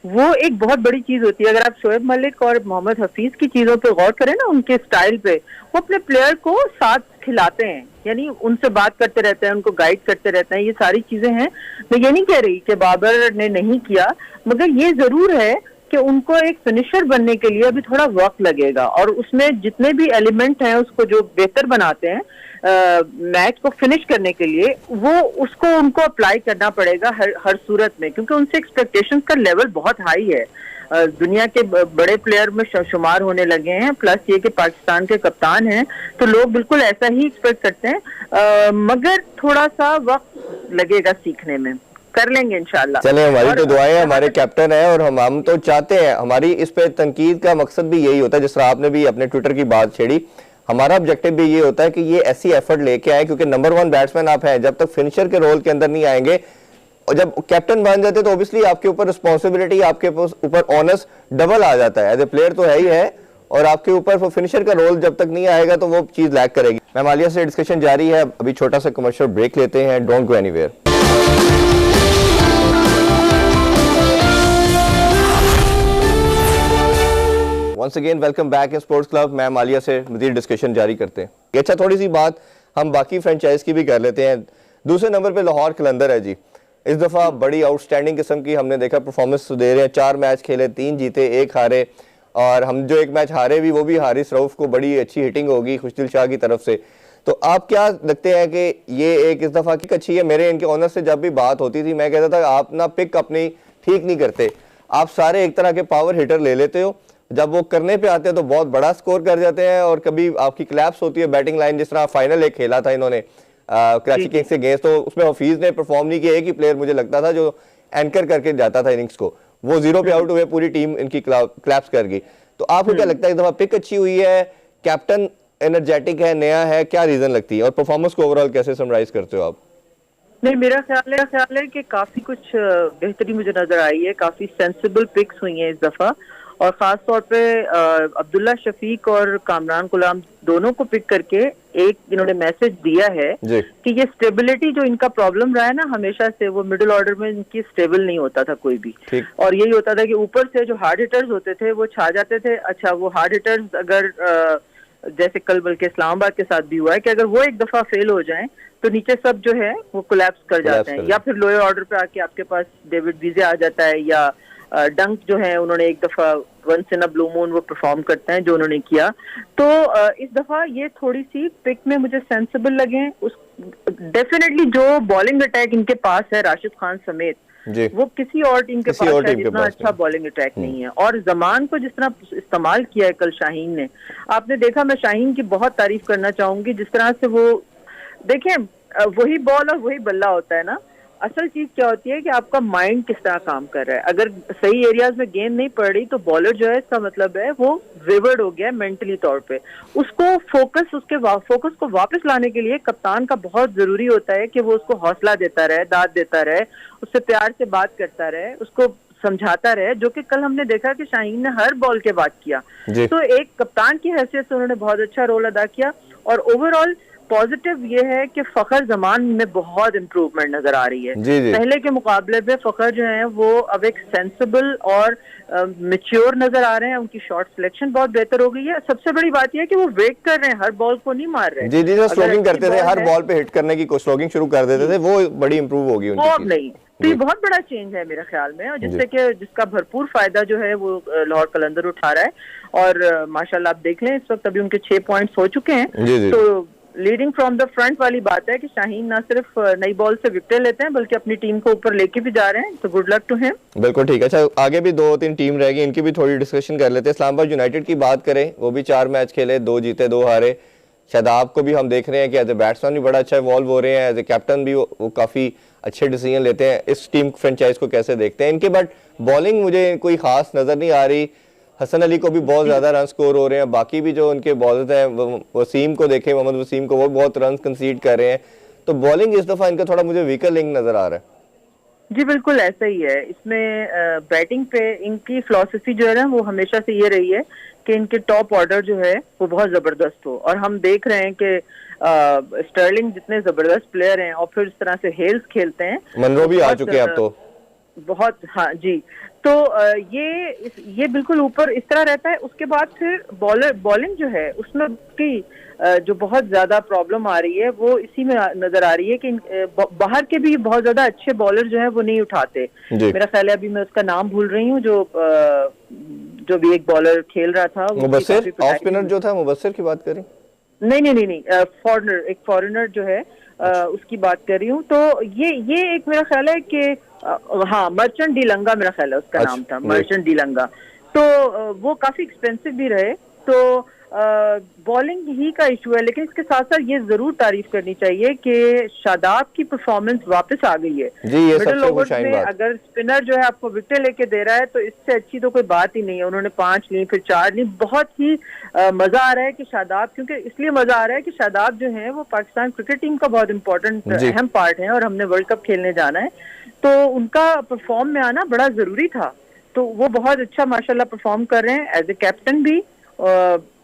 वो एक बहुत बड़ी चीज होती है। अगर आप शोएब मलिक और मोहम्मद हफीज की चीजों पे गौर करें ना, उनके स्टाइल पे, वो अपने प्लेयर को साथ खिलाते हैं, यानी उनसे बात करते रहते हैं, उनको गाइड करते रहते हैं, ये सारी चीजें हैं। मैं ये नहीं कह रही कि बाबर ने नहीं किया, मगर ये जरूर है कि उनको एक फिनिशर बनने के लिए अभी थोड़ा वक्त लगेगा, और उसमें जितने भी एलिमेंट हैं उसको जो बेहतर बनाते हैं मैच को फिनिश करने के लिए, वो उसको उनको अप्लाई करना पड़ेगा हर सूरत में, क्योंकि उनसे एक्सपेक्टेशंस का लेवल बहुत हाई है। दुनिया के बड़े प्लेयर में शुमार होने लगे हैं, प्लस ये कि पाकिस्तान के कप्तान हैं, तो लोग बिल्कुल ऐसा ही एक्सपेक्ट करते हैं, मगर थोड़ा सा वक्त लगेगा सीखने में, कर लेंगे इंशाल्लाह। चले, हमारी तो दुआएं, हमारे कैप्टन है और हम तो चाहते हैं, हमारी इस पे तनकीद का मकसद भी यही होता है, जिस तरह आपने भी अपने ट्विटर की बात छेड़ी, हमारा ऑब्जेक्टिव भी ये होता है कि ये ऐसी एफर्ट लेके आए, क्योंकि नंबर 1 बैट्समैन आप हैं, जब तक फिनिशर के रोल के अंदर नहीं आएंगे, और जब कैप्टन बन जाते तो ऑब्वियसली आपके ऊपर रिस्पॉन्सिबिलिटी, आपके ऊपर ऑनर्स डबल आ जाता है। एज ए प्लेयर तो है ही है, और आपके ऊपर फिनिशर का रोल जब तक नहीं आएगा तो वो चीज लैक करेगी। मैम आलिया से डिस्कशन जारी है, अभी छोटा सा कमर्शियल ब्रेक लेते हैं, don't go anywhere. Once again welcome back in sports club. Ma'am Aliya से मज़ीद डिस्कशन जारी करते हैं। अच्छा, थोड़ी सी बात हम बाकी फ्रेंचाइज की भी कर लेते हैं। दूसरे नंबर पे लाहौर कलंदर है जी, इस दफ़ा बड़ी आउटस्टैंडिंग किस्म की हमने देखा परफॉर्मेंस दे रहे हैं। 4 मैच खेले, 3 जीते, 1 हारे, और हम जो 1 मैच हारे भी वो भी हारिस रऊफ को बड़ी अच्छी हिटिंग होगी खुशदिल शाह की तरफ से। तो आप क्या लगते हैं कि ये एक इस दफ़ा की अच्छी है? मेरे इनके ऑनर से जब भी बात होती थी मैं कहता था आप ना पिक अपनी ठीक नहीं करते, आप सारे एक तरह के पावर हिटर ले लेते हो, जब वो करने पे आते हैं तो बहुत बड़ा स्कोर कर जाते हैं, और कभी आपकी क्लैप्स होती है बैटिंग लाइन। जिस तरह फाइनल एक खेला था इन्होंने कराची किंग्स से गेंस, तो उसमें हफीज ने परफॉर्म नहीं किया, एक ही प्लेयर मुझे लगता था जो एंकर करके जाता था इनिंग्स को, वो 0 पे आउट हुए, पूरी टीम इनकी क्लैप्स कर गई। तो आपको क्या लगता है इस दफा पिक अच्छी हुई है, कैप्टन एनर्जेटिक है, नया है, क्या रीजन लगती है, और परफॉर्मेंस को ओवरऑल कैसे समराइज करते हो आप? नहीं, मेरा ख्याल है कि काफी कुछ बेहतरी मुझे नजर आई है, काफी सेंसिबल पिक्स हुई हैं इस दफा, और खास तौर पे अब्दुल्ला शफीक और कामरान गुलाम दोनों को पिक करके एक इन्होंने मैसेज दिया है कि ये स्टेबिलिटी जो इनका प्रॉब्लम रहा है ना हमेशा से, वो मिडिल ऑर्डर में इनकी स्टेबल नहीं होता था कोई भी, और यही होता था कि ऊपर से जो हार्ड हिटर्स होते थे वो छा जाते थे। अच्छा, वो हार्ड हिटर्स अगर जैसे कल बल्कि इस्लामाबाद के साथ भी हुआ है कि अगर वो एक दफा फेल हो जाएं तो नीचे सब जो है वो कोलैप्स कर जाते हैं, या फिर लोअर ऑर्डर पे आके आपके पास डेविड वीजे आ जाता है, या डंक जो है उन्होंने एक दफा once in a blue moon वो परफॉर्म करते हैं जो उन्होंने किया। तो इस दफा ये थोड़ी सी पिक में मुझे सेंसिबल लगे। उस डेफिनेटली जो बॉलिंग अटैक इनके पास है राशिद खान समेत, वो किसी और टीम के पास है जितना अच्छा बॉलिंग अटैक नहीं है, और जमान को जिस तरह इस्तेमाल किया है कल शाहीन ने, आपने देखा, मैं शाहीन की बहुत तारीफ करना चाहूंगी, जिस तरह से वो देखें, वही बॉल और वही बल्ला होता है ना, असल चीज क्या होती है कि आपका माइंड किस तरह काम कर रहा है। अगर सही एरियाज में गेंद नहीं पड़ रही तो बॉलर जो है, इसका मतलब है वो वेवर्ड हो गया मेंटली तौर पे, उसको फोकस को वापस लाने के लिए कप्तान का बहुत जरूरी होता है कि वो उसको हौसला देता रहे, दाद देता रहे, उससे प्यार से बात करता रहे, उसको समझाता रहे, जो कि कल हमने देखा कि शाहीन ने हर बॉल के बाद किया। तो एक कप्तान की हैसियत से उन्होंने बहुत अच्छा रोल अदा किया, और ओवरऑल पॉजिटिव ये है कि फखर जमान में बहुत इम्प्रूवमेंट नजर आ रही है। पहले के मुकाबले में फखर जो है वो अब एक सेंसिबल और मैच्योर नजर आ रहे हैं, उनकी शॉट सिलेक्शन बहुत बेहतर हो गई है। सबसे बड़ी बात यह है कि वो वेट कर रहे हैं, हर बॉल को नहीं मार रहे। जी, जो स्लोगिंग करते थे, हर बॉल पे हिट करने की स्लोगिंग शुरू कर देते थे, वो बड़ी इंप्रूव होगी उनकी। वो नहीं, तो ये बहुत बड़ा चेंज है मेरे ख्याल में, और जिसका भरपूर फायदा जो है वो लाहौर कलंदर उठा रहा है। और माशाल्लाह आप देख लें, इस वक्त अभी उनके 6 पॉइंट्स हो चुके हैं, तो लीडिंग फ्रॉम द फ्रंट वाली बात है कि शाहीन ना सिर्फ नई बॉल से विकेट लेते हैं बल्कि अपनी टीम को ऊपर लेके भी जा रहे हैं, तो गुड लक टू हिम। बिल्कुल ठीक है। अच्छा, आगे भी 2-3 टीम रहेगी, इनकी भी थोड़ी डिस्कशन कर लेते हैं। इस्लामाबाद यूनाइटेड की बात करें, वो भी 4 मैच खेले, 2 जीते 2 हारे। शादाब को भी हम देख रहे हैं कि एज ए बैट्समैन भी बड़ा अच्छा इवॉल्व हो रहे हैं, एज ए कैप्टन भी वो काफी अच्छे डिसीजन लेते हैं। इस टीम फ्रेंचाइज को कैसे देखते हैं इनके? बट बॉलिंग मुझे कोई खास नजर नहीं आ रही। हसन अली को भी बहुत ज्यादा रन स्कोर हो रहे हैं, बाकी भी जो उनके बॉलर्स हैं, वसीम को देखें, मोहम्मद वसीम को, वो बहुत रन कंसीड कर रहे हैं। तो बॉलिंग इस दफा इनका थोड़ा मुझे वीकर लिंक नजर आ रहा है। जी बिल्कुल ऐसा ही है। इसमें बैटिंग पे इनकी फिलॉसफी जो है ना वो हमेशा से ये रही है कि इनके टॉप ऑर्डर जो है वो बहुत जबरदस्त हो, और हम देख रहे हैं कि स्टर्लिंग जितने जबरदस्त प्लेयर हैं और फिर इस तरह से हेल्स खेलते हैं, मनरो भी आ चुके हैं अब तो बहुत। हाँ जी, तो ये बिल्कुल ऊपर इस तरह रहता है। उसके बाद फिर बॉलिंग जो है उसमें की जो बहुत ज्यादा प्रॉब्लम आ रही है वो इसी में नजर आ रही है कि बाहर के भी बहुत ज्यादा अच्छे बॉलर जो है वो नहीं उठाते। मेरा ख्याल है, अभी मैं उसका नाम भूल रही हूँ, जो भी एक बॉलर खेल रहा था, मुबस्सिर, ऑफ स्पिनर जो था, मुबस्सिर की बात करें? नहीं, फॉरेनर, एक फॉरेनर जो है उसकी बात कर रही हूँ। तो ये एक मेरा ख्याल है कि हाँ, मर्चेंट डी लंगा मेरा ख्याल है उसका नाम था, मर्चेंट डी लंगा। तो वो काफी एक्सपेंसिव भी रहे। तो बॉलिंग ही का इशू है, लेकिन इसके साथ साथ ये जरूर तारीफ करनी चाहिए कि शादाब की परफॉर्मेंस वापस आ गई है। मिडिल ओवर्स में अगर स्पिनर जो है आपको विकेट लेके दे रहा है तो इससे अच्छी तो कोई बात ही नहीं है। उन्होंने 5 ली, फिर 4 ली। बहुत ही मजा आ रहा है कि शादाब, क्योंकि इसलिए मजा आ रहा है कि शादाब जो है वो पाकिस्तान क्रिकेट टीम का बहुत इंपॉर्टेंट अहम पार्ट है, और हमने वर्ल्ड कप खेलने जाना है, तो उनका परफॉर्म में आना बड़ा जरूरी था। तो वो बहुत अच्छा माशाल्लाह परफॉर्म कर रहे हैं। एज ए कैप्टन भी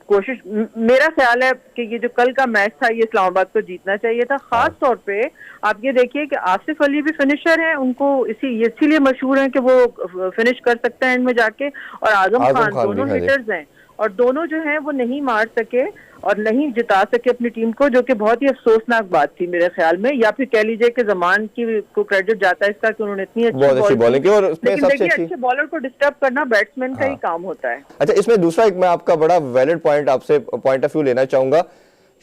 कोशिश, मेरा ख्याल है कि ये जो कल का मैच था ये इस्लामाबाद को जीतना चाहिए था। खास तौर पे आप ये देखिए कि आसिफ अली भी फिनिशर हैं, उनको इसीलिए मशहूर हैं कि वो फिनिश कर सकते हैं एंड में जाके, और आजम खान दोनों हिटर्स हैं, और दोनों जो हैं वो नहीं मार सके और नहीं जिता सके अपनी टीम को, जो कि बहुत ही अफसोसनाक बात थी मेरे ख्याल में। या फिर कह लीजिए कि जमान की को क्रेडिट जाता है इसका कि उन्होंने इतनी अच्छी बॉलिंग की, और लेकिन देखिए अच्छे बॉलर को डिस्टर्ब करना बैट्समैन का ही काम होता है। अच्छा, इसमें दूसरा एक मैं आपका बड़ा वैलिड पॉइंट आपसे पॉइंट ऑफ व्यू लेना चाहूंगा।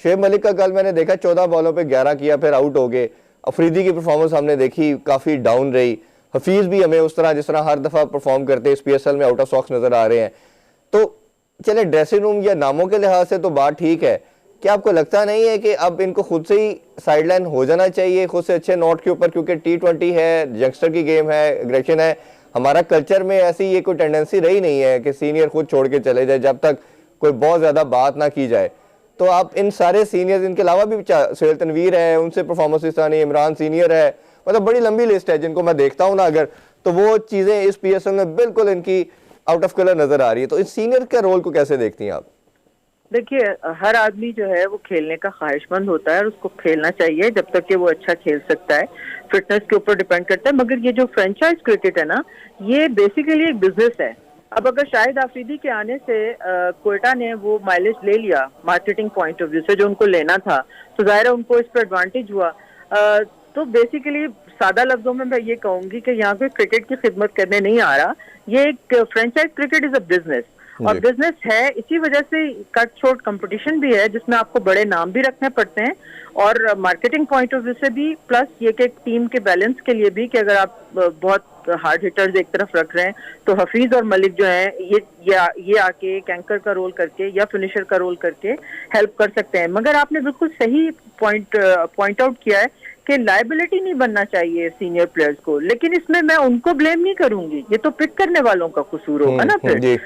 शुएब मलिक का कल मैंने देखा 14 बॉलों पे 11 किया, फिर आउट हो गए। अफरीदी की परफॉर्मेंस हमने देखी काफी डाउन रही। हफीज भी हमें उस तरह जिस तरह हर दफा परफॉर्म करते इस PSL में आउट ऑफ सॉक्स नजर आ रहे हैं। तो चले ड्रेसिंग रूम या नामों के लिहाज से तो बात ठीक है, क्या आपको लगता नहीं है कि अब इनको खुद से ही साइडलाइन हो जाना चाहिए, खुद से अच्छे नोट के ऊपर? क्योंकि T20 है, यंगस्टर की गेम है, एग्रेशन है। हमारा कल्चर में ऐसी ये कोई टेंडेंसी रही नहीं है कि सीनियर खुद छोड़ के चले जाए जब तक कोई बहुत ज्यादा बात ना की जाए। तो आप इन सारे सीनियर्स, इनके अलावा भी सुहेल तनवीर है, उनसे परफॉर्मेंस इस तरह नहीं, इमरान सीनियर है, मतलब बड़ी लंबी लिस्ट है जिनको मैं देखता हूँ ना अगर, तो वो चीजें इस PSL में बिल्कुल इनकी आउट ऑफ कलर नजर आ रही है। तो इस सीनियर के रोल को कैसे देखती हैं आप? देखिए, हर आदमी जो है वो खेलने का ख्वाहिशमंद होता है और उसको खेलना चाहिए जब तक कि वो अच्छा खेल सकता है। फिटनेस के ऊपर डिपेंड करता है। मगर ये जो फ्रेंचाइज क्रिकेट है ना, ये बेसिकली एक बिजनेस है। अब अगर शाहिद आफरीदी के आने से कोयटा ने वो माइलेज ले लिया मार्केटिंग पॉइंट ऑफ व्यू से जो उनको लेना था, तो जाहिर है उनको इस पर एडवांटेज हुआ। तो बेसिकली सादा लफ्जों में मैं ये कहूंगी कि यहाँ पे क्रिकेट की खिदमत करने नहीं आ रहा। ये एक franchise cricket is a business, और बिजनेस है इसी वजह से कट शॉर्ट कंपटीशन भी है जिसमें आपको बड़े नाम भी रखने पड़ते हैं, और मार्केटिंग पॉइंट ऑफ व्यू से भी, प्लस ये कि टीम के बैलेंस के लिए भी कि अगर आप बहुत हार्ड हिटर्स एक तरफ रख रहे हैं तो हफीज और मलिक जो हैं ये आके कैंकर का रोल करके या फिनिशर का रोल करके हेल्प कर सकते हैं। मगर आपने बिल्कुल सही पॉइंट आउट किया है कि लायबिलिटी नहीं बनना चाहिए सीनियर प्लेयर्स को, लेकिन इसमें मैं उनको ब्लेम नहीं करूंगी, ये तो पिक करने वालों का कसूर होगा ना। फिर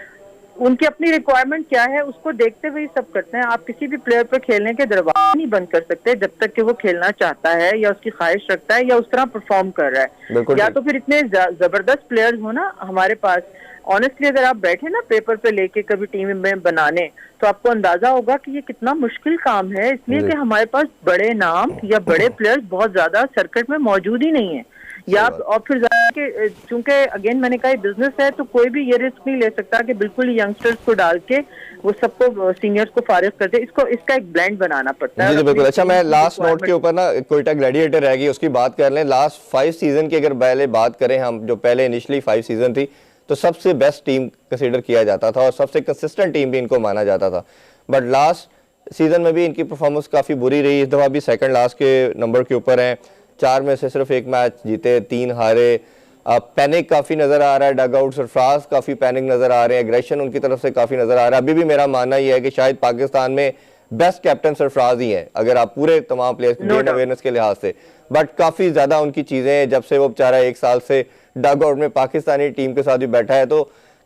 उनकी अपनी रिक्वायरमेंट क्या है उसको देखते हुए सब करते हैं। आप किसी भी प्लेयर पर खेलने के दरवाजे नहीं बंद कर सकते जब तक कि वो खेलना चाहता है या उसकी ख्वाहिश रखता है या उस तरह परफॉर्म कर रहा है। या तो फिर इतने जबरदस्त प्लेयर्स हो ना हमारे पास। ऑनेस्टली अगर आप बैठे ना पेपर पे लेके कभी टीम में बनाने, तो आपको अंदाजा होगा कि ये कितना मुश्किल काम है, इसलिए कि हमारे पास बड़े नाम या बड़े प्लेयर्स बहुत ज्यादा सर्किट में मौजूद ही नहीं है। या और फिर चूंकि अगेन मैंने कहा बिजनेस है, तो कोई भी ये रिस्क नहीं ले सकता कि बिल्कुल यंगस्टर्स को डाल के वो सबको सीनियर्स को फारिग कर दे। इसका एक ब्लेंड बनाना पड़ता है। जी बिल्कुल। अच्छा, मैं लास्ट नोट के ऊपर ना कोयटा ग्लैडिएटर रहेगी उसकी बात कर लें। लास्ट 5 सीजन की अगर पहले बात करें हम, जो पहले इनिशियली 5 सीजन थी, तो सबसे बेस्ट टीम कंसिडर किया जाता था और सबसे कंसिस्टेंट टीम भी इनको माना जाता था। बट लास्ट सीजन में भी इनकी परफॉर्मेंस काफ़ी बुरी रही, इस दफ़ा भी सेकंड लास्ट के नंबर के ऊपर हैं, 4 में से सिर्फ 1 मैच जीते, 3 हारे। पैनिक काफ़ी नज़र आ रहा है, डग आउट सरफराज काफ़ी पैनिक नज़र आ रहे हैं, एग्रेशन उनकी तरफ से काफ़ी नज़र आ रहा है। अभी भी मेरा मानना यह है कि शायद पाकिस्तान में बेस्ट कैप्टन सरफराज ही हैं, अगर आप पूरे तमाम प्लेयर्स की गेम अवेयरनेस के लिहाज से। बट काफ़ी ज़्यादा उनकी चीज़ें, जब से वो बेचारा 1 साल से डग आउट में पाकिस्तानी टीम के साथ भी बैठा है, तो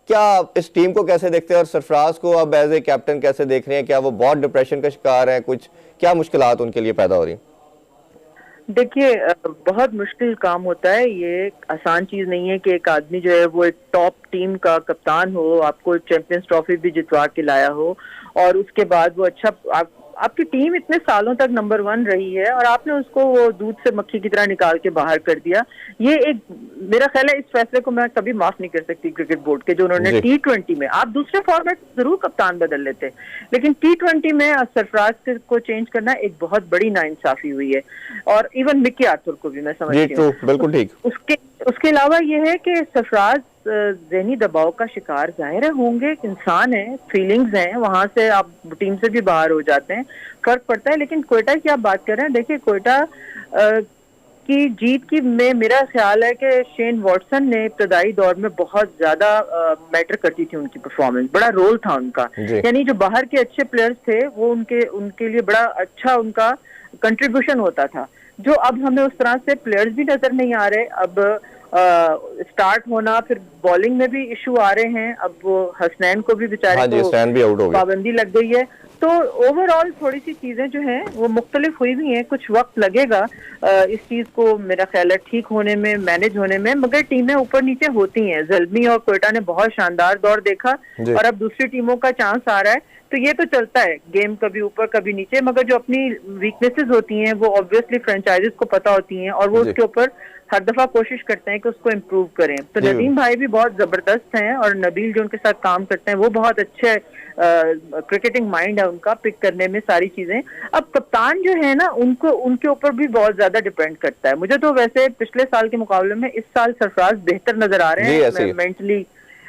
क्या आप इस टीम को कैसे देखते हैं और सरफराज को अब एज ए कैप्टन कैसे देख रहे हैं? क्या वो बहुत डिप्रेशन का शिकार है? कुछ क्या मुश्किलात उनके लिए पैदा हो रही? देखिए, बहुत मुश्किल काम होता है, ये आसान चीज नहीं है कि एक आदमी जो है वो एक टॉप टीम का कप्तान हो, आपको चैंपियंस ट्रॉफी भी जितवा के लाया हो, और उसके बाद वो अच्छा आपकी टीम इतने सालों तक नंबर 1 रही है और आपने उसको वो दूध से मक्खी की तरह निकाल के बाहर कर दिया। ये एक, मेरा ख्याल है इस फैसले को मैं कभी माफ नहीं कर सकती क्रिकेट बोर्ड के, जो उन्होंने T20 में, आप दूसरे फॉर्मेट जरूर कप्तान बदल लेते, लेकिन T20 में सरफराज को चेंज करना एक बहुत बड़ी नाइंसाफी हुई है। और इवन मिकी आर्थर को भी मैं समझती हूँ, बिल्कुल ठीक। उसके अलावा ये है कि सरफराज ज़हनी दबाव का शिकार जाहिर है होंगे, इंसान है, फीलिंग्स हैं, वहां से आप टीम से भी बाहर हो जाते हैं, फर्क पड़ता है। लेकिन क्वेटा की आप बात कर रहे हैं, देखिए क्वेटा की जीत की में मेरा ख्याल है कि शेन वॉटसन ने इब्तदाई दौर में बहुत ज्यादा मैटर करती थी उनकी परफॉर्मेंस, बड़ा रोल था उनका, यानी जो बाहर के अच्छे प्लेयर्स थे वो उनके लिए बड़ा अच्छा उनका कंट्रीब्यूशन होता था, जो अब हमें उस तरह से प्लेयर्स भी नजर नहीं आ रहे। अब स्टार्ट होना, फिर बॉलिंग में भी इशू आ रहे हैं, अब वो हसनैन को भी बेचारे को पाबंदी लग गई है, तो ओवरऑल थोड़ी सी चीजें जो हैं वो मुख्तलिफ हुई भी हैं, कुछ वक्त लगेगा इस चीज को मेरा ख्याल है ठीक होने में, मैनेज होने में, मगर टीमें ऊपर नीचे होती हैं। ज़ल्मी और क्वेटा ने बहुत शानदार दौर देखा और अब दूसरी टीमों का चांस आ रहा है, तो ये तो चलता है गेम, कभी ऊपर कभी नीचे, मगर जो अपनी वीकनेसेस होती हैं वो ऑब्वियसली फ्रेंचाइजीज को पता होती हैं और वो उसके ऊपर हर दफा कोशिश करते हैं कि उसको इम्प्रूव करें। तो नदीम भाई भी बहुत जबरदस्त हैं और नबील जो उनके साथ काम करते हैं वो बहुत अच्छे क्रिकेटिंग माइंड है उनका, पिक करने में सारी चीजें। अब कप्तान जो है ना, उनको उनके ऊपर भी बहुत ज्यादा डिपेंड करता है। मुझे तो वैसे पिछले साल के मुकाबले में इस साल सरफराज बेहतर नजर आ रहे हैं मेंटली।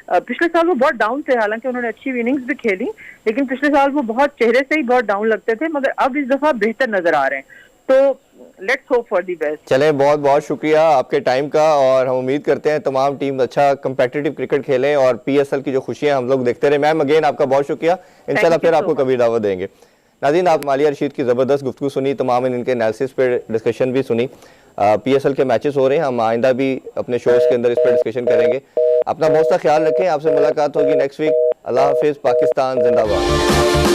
पिछले साल वो बहुत डाउन थे, हालांकि उन्होंने अच्छी इनिंग्स भी खेली, लेकिन पिछले साल वो बहुत चेहरे से ही बहुत डाउन लगते थे, मगर अब इस दफा बेहतर नजर आ रहे हैं। तो let's hope for the best. चले, बहुत बहुत शुक्रिया आपके टाइम का, और हम उम्मीद करते हैं तमाम टीम अच्छा कंपेटिटिव क्रिकेट खेलें और PSL की जो खुशियां हम लोग देखते रहे। मैम अगेन आपका बहुत शुक्रिया, इंशाल्लाह फिर आपको कभी दावत देंगे। नाज़रीन, आप मालिया रशीद की ज़बरदस्त गुफ्तगू सुनी, तमाम इनके एनालिसिस पे डिस्कशन भी सुनी। PSL के मैचेस हो रहे हैं, हम आइंदा भी अपने शोज के अंदर इस पर डिस्कशन करेंगे। अपना बहुत सा ख्याल रखें, आपसे मुलाकात होगी नेक्स्ट वीक। अल्लाह हाफिज़, पाकिस्तान जिंदाबाद।